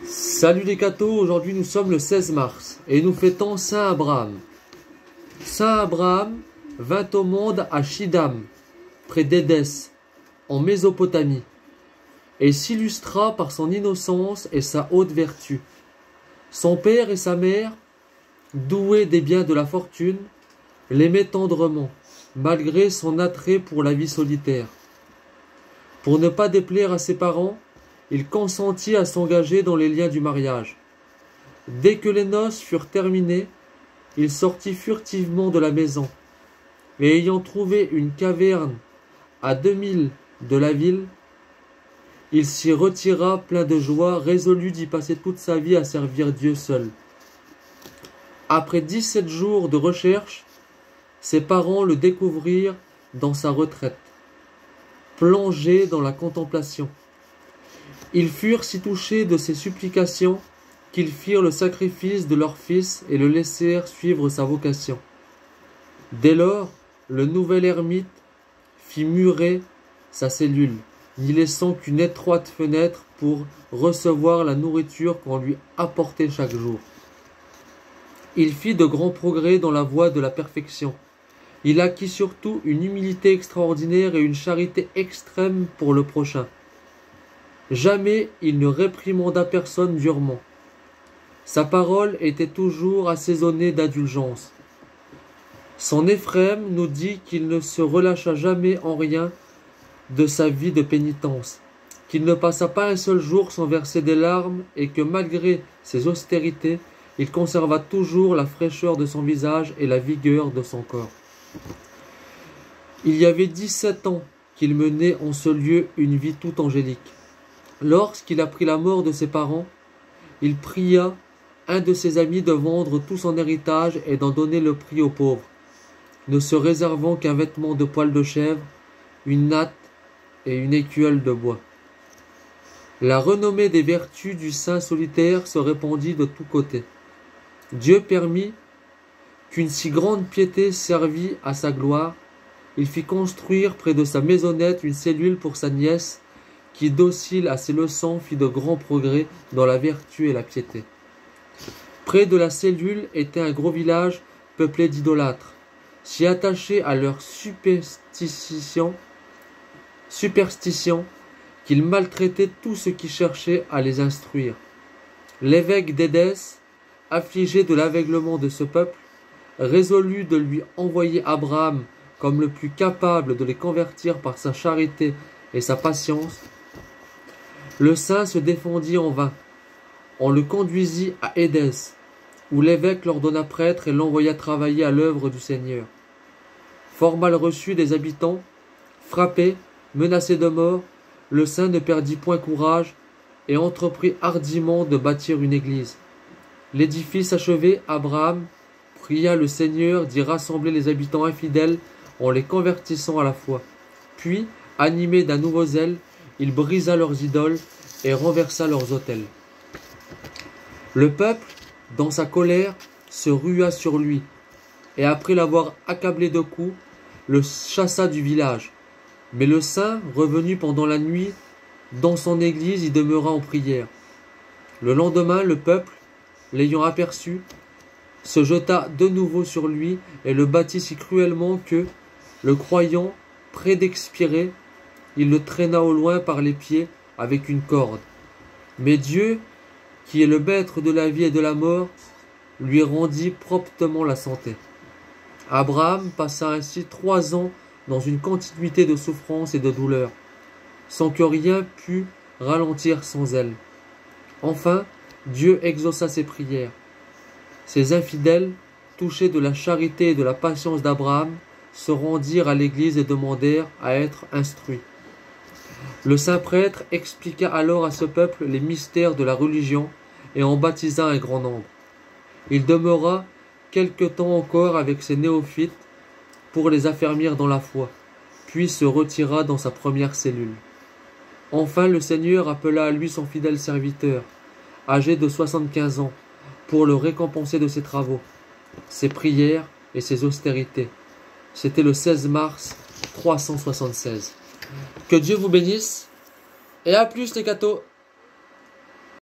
Salut les cathos, aujourd'hui nous sommes le 16 mars et nous fêtons Saint Abraham. Saint Abraham vint au monde à Shidam, près d'Édès, en Mésopotamie, et s'illustra par son innocence et sa haute vertu. Son père et sa mère, doués des biens de la fortune, l'aimaient tendrement, malgré son attrait pour la vie solitaire. Pour ne pas déplaire à ses parents, il consentit à s'engager dans les liens du mariage. Dès que les noces furent terminées, il sortit furtivement de la maison, et ayant trouvé une caverne à 2000 de la ville, il s'y retira plein de joie, résolu d'y passer toute sa vie à servir Dieu seul. Après 17 jours de recherche, ses parents le découvrirent dans sa retraite, plongé dans la contemplation. Ils furent si touchés de ses supplications qu'ils firent le sacrifice de leur fils et le laissèrent suivre sa vocation. Dès lors, le nouvel ermite fit murer sa cellule, n'y laissant qu'une étroite fenêtre pour recevoir la nourriture qu'on lui apportait chaque jour. Il fit de grands progrès dans la voie de la perfection. Il acquit surtout une humilité extraordinaire et une charité extrême pour le prochain. Jamais il ne réprimanda personne durement. Sa parole était toujours assaisonnée d'indulgence. Son Éphrem nous dit qu'il ne se relâcha jamais en rien de sa vie de pénitence, qu'il ne passa pas un seul jour sans verser des larmes et que malgré ses austérités, il conserva toujours la fraîcheur de son visage et la vigueur de son corps. Il y avait 17 ans qu'il menait en ce lieu une vie tout angélique. Lorsqu'il apprit la mort de ses parents, il pria un de ses amis de vendre tout son héritage et d'en donner le prix aux pauvres, ne se réservant qu'un vêtement de poil de chèvre, une natte et une écuelle de bois. La renommée des vertus du saint solitaire se répandit de tous côtés. Dieu permit qu'une si grande piété servît à sa gloire. Il fit construire près de sa maisonnette une cellule pour sa nièce, qui, docile à ses leçons, fit de grands progrès dans la vertu et la piété. Près de la cellule était un gros village peuplé d'idolâtres, si attachés à leur superstition qu'ils maltraitaient tous ceux qui cherchaient à les instruire. L'évêque d'Édès, affligé de l'aveuglement de ce peuple, résolut de lui envoyer Abraham comme le plus capable de les convertir par sa charité et sa patience. Le saint se défendit en vain. On le conduisit à Édès, où l'évêque l'ordonna prêtre et l'envoya travailler à l'œuvre du Seigneur. Fort mal reçu des habitants, frappé, menacé de mort, le saint ne perdit point courage et entreprit hardiment de bâtir une église. L'édifice achevé, Abraham pria le Seigneur d'y rassembler les habitants infidèles en les convertissant à la foi. Puis, animé d'un nouveau zèle, il brisa leurs idoles et renversa leurs autels. Le peuple, dans sa colère, se rua sur lui, et après l'avoir accablé de coups, le chassa du village. Mais le saint, revenu pendant la nuit, dans son église y demeura en prière. Le lendemain, le peuple, l'ayant aperçu, se jeta de nouveau sur lui et le battit si cruellement que, le croyant près d'expirer, il le traîna au loin par les pieds avec une corde. Mais Dieu, qui est le maître de la vie et de la mort, lui rendit promptement la santé. Abraham passa ainsi 3 ans dans une continuité de souffrance et de douleur, sans que rien pût ralentir son zèle. Enfin, Dieu exauça ses prières. Ces infidèles, touchés de la charité et de la patience d'Abraham, se rendirent à l'église et demandèrent à être instruits. Le saint prêtre expliqua alors à ce peuple les mystères de la religion et en baptisa un grand nombre. Il demeura quelque temps encore avec ses néophytes pour les affermir dans la foi, puis se retira dans sa première cellule. Enfin le Seigneur appela à lui son fidèle serviteur, âgé de 75 ans, pour le récompenser de ses travaux, ses prières et ses austérités. C'était le 16 mars 376. Que Dieu vous bénisse et à plus les cathos.